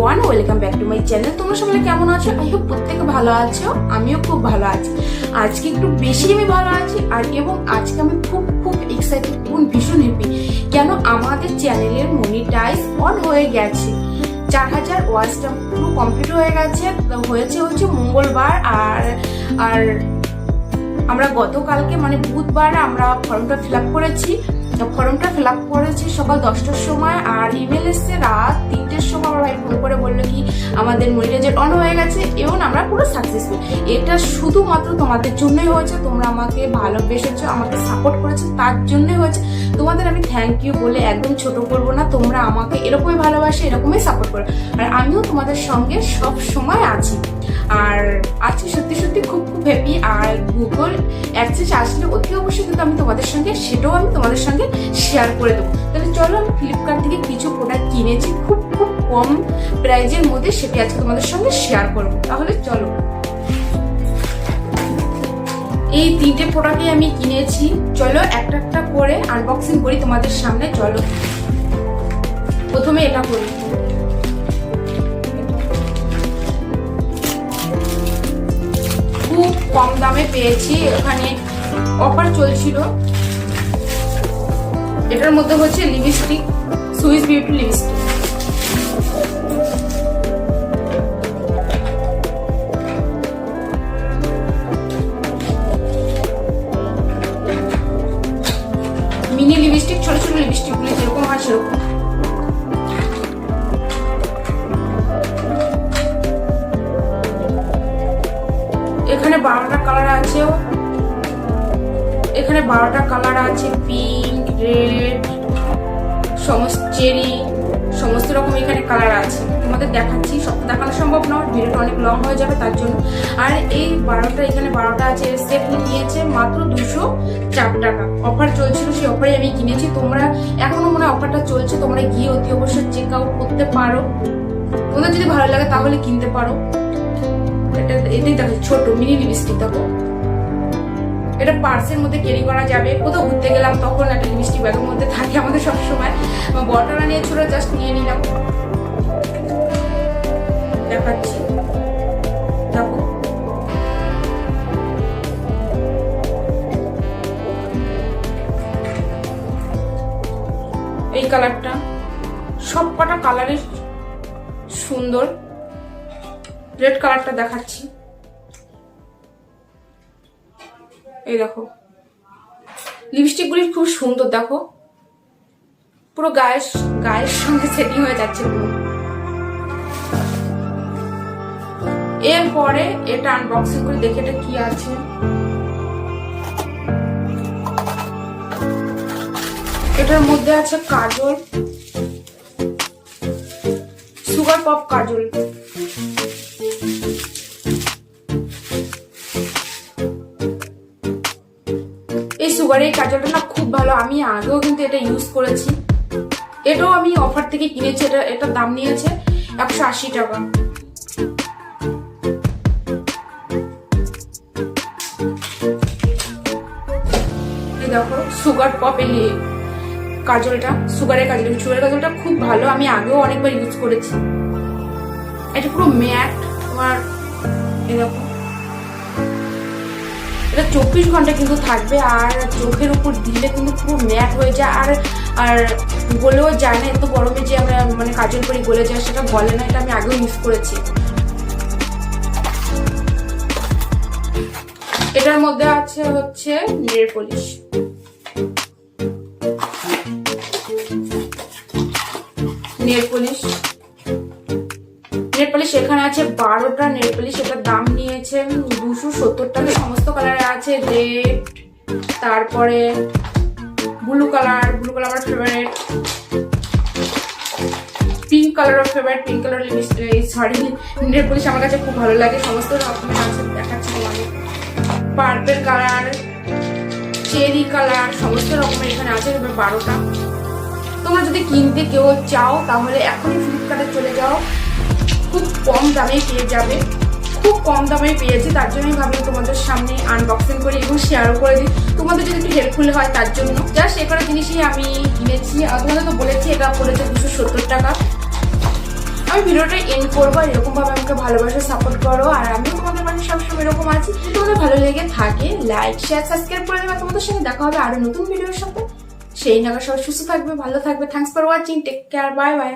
Everyone, welcome back to my channel. তোমরা সবাই কেমন আছো? আই হোপ প্রত্যেকে ভালো আছো। আমিও খুব ভালো আছি। আজকে একটু বেশি আমি ভালো আছি এবং আজকে আমি খুব এক্সাইটেড এবং ভীষণ হ্যাপি। কেন? আমাদের চ্যানেলের মনিটাইজ অন হয়ে গেছে। 4000 ওয়াচটা পুরো কমপ্লিট হয়ে গেছে। হচ্ছে মঙ্গলবার আর আমরা গতকালকে মানে বুধবার আমরা ফর্মটা ফিল আপ করেছি। সকাল 10টার সময়, আর ইমেল এসছে রাত 3টের সময়। আমার ভাই ফোন করে বললো কি আমাদের মনিটাইজ অন হয়ে গেছে এবং আমরা পুরো সাকসেসফুল। এটা শুধুমাত্র তোমাদের জন্যই হয়েছে। তোমরা আমাকে ভালোবেসেছো, আমাকে সাপোর্ট করেছো, তার জন্যই হয়েছে। তোমাদের আমি থ্যাংক ইউ বলে একদম ছোট করবো না। তোমরা আমাকে এরকমই ভালোবাসে, এরকমই সাপোর্ট করো, আর আমিও তোমাদের সঙ্গে সব সময় আছি। আর আজকে সত্যি খুব হ্যাপি। আর গুগল অ্যাক্সেস আসলে অতি অবশ্যই কিন্তু আমি তোমাদের সঙ্গে শেয়ার করে দেবো। তাহলে চলো, আমি ফ্লিপকার্ট থেকে কিছু প্রোডাক্ট কিনেছি খুব কম প্রাইজের মধ্যে, সেটি আজকে তোমাদের সঙ্গে শেয়ার করবো। তাহলে চলো, এই 3টে প্রোডাক্টই আমি কিনেছি। চলো একটা করে আনবক্সিং করি তোমাদের সামনে। চলো, প্রথমে এটা করি। খুব কম দামে পেয়েছি, এখানে অফার চলছিল। এটার মধ্যে হচ্ছে lipstick, Swiss beauty lipstick. Mini lipstick, ছোট লিপস্টিক গুলি যেরকম হয় সেরকম। এখানে 12টা কালার আছে। পিঙ্ক, রেড, চেরি, সমস্ত রকম এখানে কালার আছে। তোমাদের দেখাচ্ছি, সব দেখানো সম্ভব না, ভিডিওটা অনেক লং হয়ে যাবে তার জন্য। আর এই 12টা, এখানে 12টা আছে। সেট নিয়েছে মাত্র 204 টাকা। অফার চলছিল, সেই অফারে আমি কিনেছি। তোমরা এখনো মনে হয় অফারটা চলছে, তোমরা গিয়ে অতি অবশ্যই চেক আউট করতে পারো। তোমাদের যদি ভালো লাগে তাহলে কিনতে পারো। এটাই দেখো, ছোট মিনি লিপস্টিক। দেখো, এটা পার্সের মধ্যে ক্যারি করা যাবে। কোথাও ঘুরতে গেলাম তখন একটা লিপস্টিক ব্যাগের মধ্যে থাকে আমাদের সবসময়। বটলটা নিয়ে ছোট, জাস্ট নিয়ে নিলাম। দেখাচ্ছি, দেখো, এই কালারটা। সব কটা কালারের সুন্দর। রেড কালারটা দেখাচ্ছি। এই দেখো, লিপস্টিক গুলি খুব সুন্দর। দেখো, পুরো গায়ের সঙ্গে সেটিং হয়ে যাচ্ছে পুরো। এরপরে এটা আনবক্সিং করে দেখে এটা কি আছে। এটার মধ্যে আছে কাজল, সুগার পপ কাজল। এই সুগারের কাজলটা না খুব ভালো। আমি আগেও কিন্তু এটা ইউজ করেছি। এটাও আমি অফার থেকে কিনেছি। এটার দাম নিয়েছে 180 টাকা। এই দেখো, সুগার পপ কাজলটা, সুগারের কাজলটা খুব ভালো। আমি আগেও অনেকবার ইউজ করেছি। এটা পুরো ম্যাট তোমার। এই দেখো, এটা 24 ঘন্টা কিন্তু থাকবে, আর চোখের উপর দিলে কিন্তু পুরো ম্যাট হয়ে যায়। আর গলেও যায় না। এত গরমে যে আমরা মানে কাজল করি গলে যায়, সেটা গলে না। এটা আমি আগেও ইউজ করেছি। এটার মধ্যে আছে হচ্ছে নেল পলিশ। এখানে আছে 12টা নেল পলিশ। এটার দাম নিয়েছে 270 টাকা। সমস্ত কালারে আছে। রেড, তারপরে ব্লু কালার আমার favourite. Pink colour nail polish আমার কাছে খুব ভালো লাগে। সমস্ত রকমের আছে, দেখাচ্ছি তোমাকে। পার্পল কালার, চেরি কালার, সমস্ত রকমের এখানে আছে। 12টা। তোমরা যদি কিনতে কেউ চাও তাহলে এখনই ফ্লিপকার্টে চলে যাও। খুব কম দামে পেয়ে যাবে। খুব কম দামে পেয়েছি, তার জন্যই ভাবলাম তোমাদের সামনে আনবক্সিং করি এবং শেয়ারও করে দিই। তোমাদের যদি একটু হেল্পফুল হয় তার জন্য। জাস্ট এ কটা জিনিসই আমি কিনেছি। তোমাদের তো বলেছি এটা পড়েছে 270 টাকা। আমি ভিডিওটা এন্ড করবো। এরকম ভাবে আমাকে ভালোবাসা সাপোর্ট করো, আর আমিও তোমাদের পাশে সবসময় এরকম আছি। তোমাদের ভালো লেগে থাকে লাইক শেয়ার সাবস্ক্রাইব করে দেবে। তোমাদের সঙ্গে দেখা হবে আরো নতুন ভিডিওর সাথে। সেই নাগা সবাই সুস্থ থাকবে, ভালো থাকবে। Thanks for watching, take care, bye by.